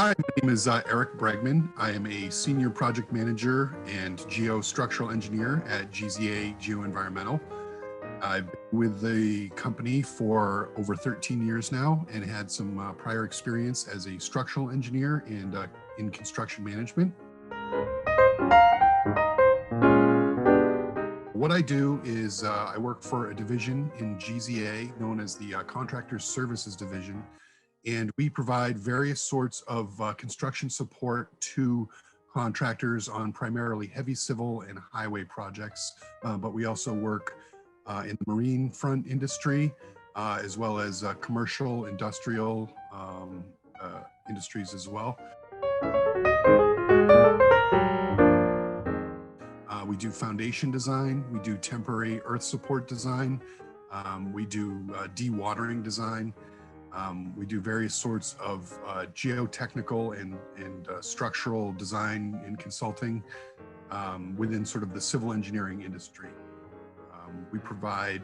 Hi, my name is Eric Bregman. I am a senior project manager and geostructural engineer at GZA Geoenvironmental. I've been with the company for over 13 years now and had some prior experience as a structural engineer and in construction management. What I do is I work for a division in GZA known as the Contractor Services Division, and we provide various sorts of construction support to contractors on primarily heavy civil and highway projects, but we also work in the marine front industry, as well as commercial, industrial industries as well. We do foundation design, we do temporary earth support design, we do dewatering design, we do various sorts of geotechnical and structural design and consulting within sort of the civil engineering industry. We provide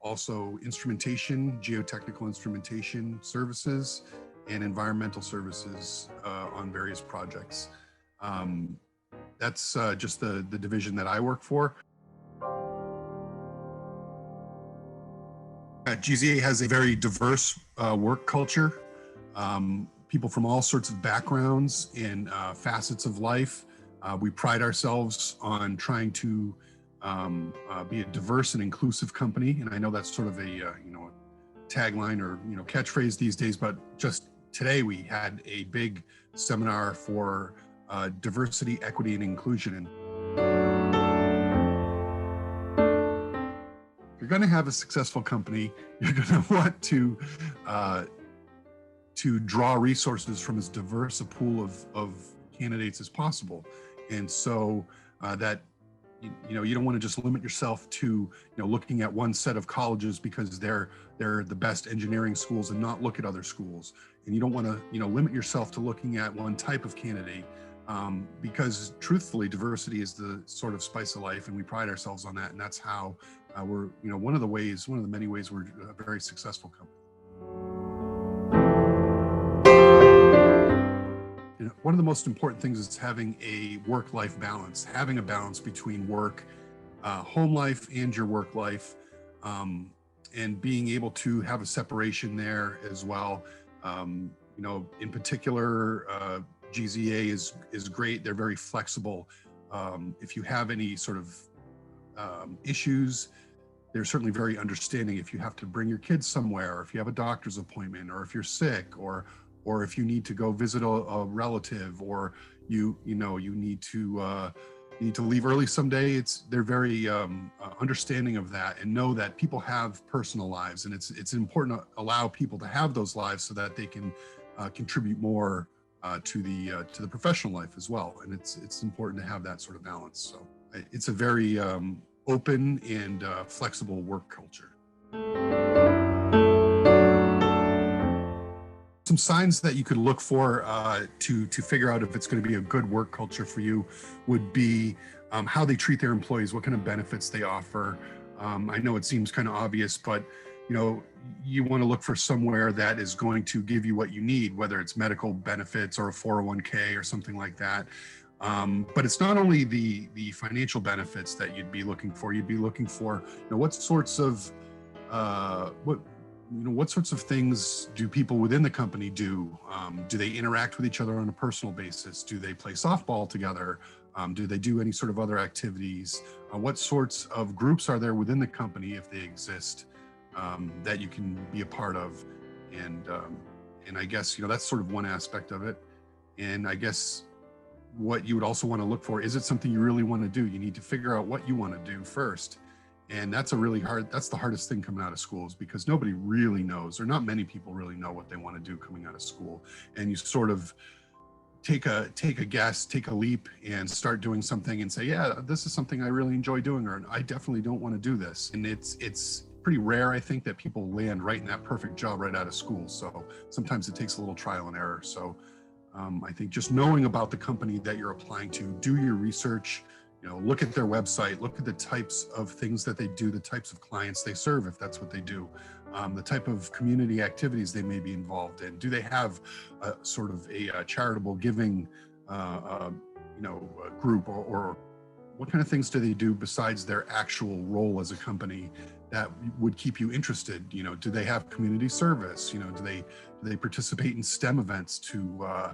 also instrumentation, geotechnical instrumentation services, and environmental services on various projects. That's just the division that I work for. GZA has a very diverse work culture. People from all sorts of backgrounds and facets of life. We pride ourselves on trying to be a diverse and inclusive company, and I know that's sort of a tagline or catchphrase these days. But just today we had a big seminar for diversity, equity, and inclusion. If you're going to have a successful company, you're going to want to draw resources from as diverse a pool of candidates as possible, and so that you don't want to just limit yourself to looking at one set of colleges because they're the best engineering schools and not look at other schools, and you don't want to limit yourself to looking at one type of candidate. Because truthfully, diversity is the sort of spice of life, and we pride ourselves on that. And that's how we're, one of the many ways we're a very successful company. One of the most important things is having a work-life balance, having a balance between work, home life, and your work life, and being able to have a separation there as well. In particular, GZA is great. They're very flexible. If you have any sort of issues, they're certainly very understanding. If you have to bring your kids somewhere, or if you have a doctor's appointment, or if you're sick, or if you need to go visit a relative, or you need to leave early someday, they're very understanding of that, and know that people have personal lives, and it's important to allow people to have those lives so that they can contribute more to the professional life as well. And it's important to have that sort of balance. So it's a very open and flexible work culture. Some signs that you could look for to figure out if it's going to be a good work culture for you would be how they treat their employees, what kind of benefits they offer. I know it seems kind of obvious, but you want to look for somewhere that is going to give you what you need, whether it's medical benefits or a 401k or something like that. But it's not only the financial benefits that you'd be looking for. You'd be looking for, what sorts of things do people within the company do? Do they interact with each other on a personal basis? Do they play softball together? Do they do any sort of other activities? What sorts of groups are there within the company, if they exist, that you can be a part of? And I guess, that's sort of one aspect of it. And I guess what you would also want to look for, is it something you really want to do? You need to figure out what you want to do first. And that's the hardest thing coming out of schools, because nobody really knows, or not many people really know what they want to do coming out of school. And you sort of take a guess, take a leap, and start doing something and say, yeah, this is something I really enjoy doing, or I definitely don't want to do this. And it's pretty rare, I think, that people land right in that perfect job right out of school. So sometimes it takes a little trial and error. So I think just knowing about the company that you're applying to, do your research, Look at their website, look at the types of things that they do, the types of clients they serve, if that's what they do, the type of community activities they may be involved in. Do they have a sort of a charitable giving, group, or what kind of things do they do besides their actual role as a company that would keep you interested? Do they have community service? Do they participate in STEM events to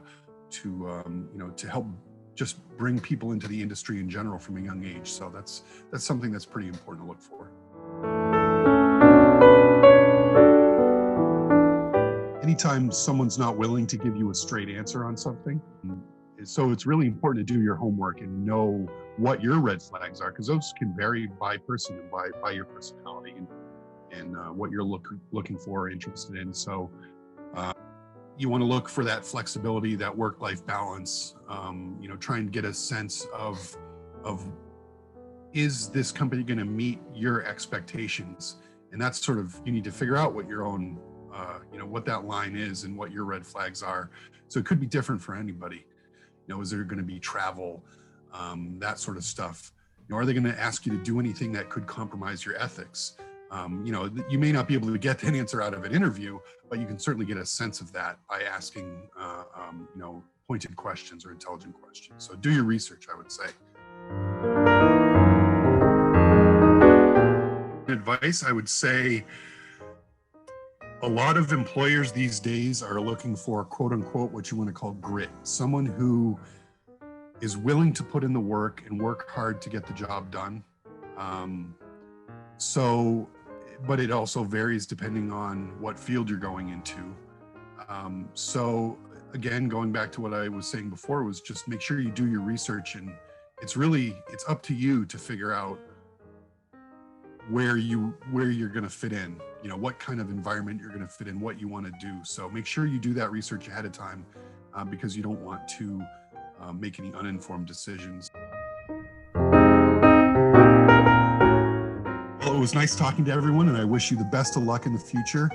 help just bring people into the industry in general from a young age? So that's something that's pretty important to look for. Anytime someone's not willing to give you a straight answer on something, so it's really important to do your homework and know what your red flags are, because those can vary by person and by your personality and what you're looking for or interested in. So you want to look for that flexibility, that work-life balance, try and get a sense of is this company going to meet your expectations? And that's sort of, you need to figure out what your own, what that line is and what your red flags are. So it could be different for anybody. Is there going to be travel, that sort of stuff? Are they going to ask you to do anything that could compromise your ethics? You may not be able to get that answer out of an interview, but you can certainly get a sense of that by asking, pointed questions or intelligent questions. So do your research, I would say. Advice, I would say a lot of employers these days are looking for, quote unquote, what you want to call grit. Someone who is willing to put in the work and work hard to get the job done. But it also varies depending on what field you're going into. So again, going back to what I was saying before, was just make sure you do your research, and it's up to you to figure out where you're going to fit in, what kind of environment you're going to fit in, what you want to do. So make sure you do that research ahead of time, because you don't want to make any uninformed decisions. Well, it was nice talking to everyone, and I wish you the best of luck in the future.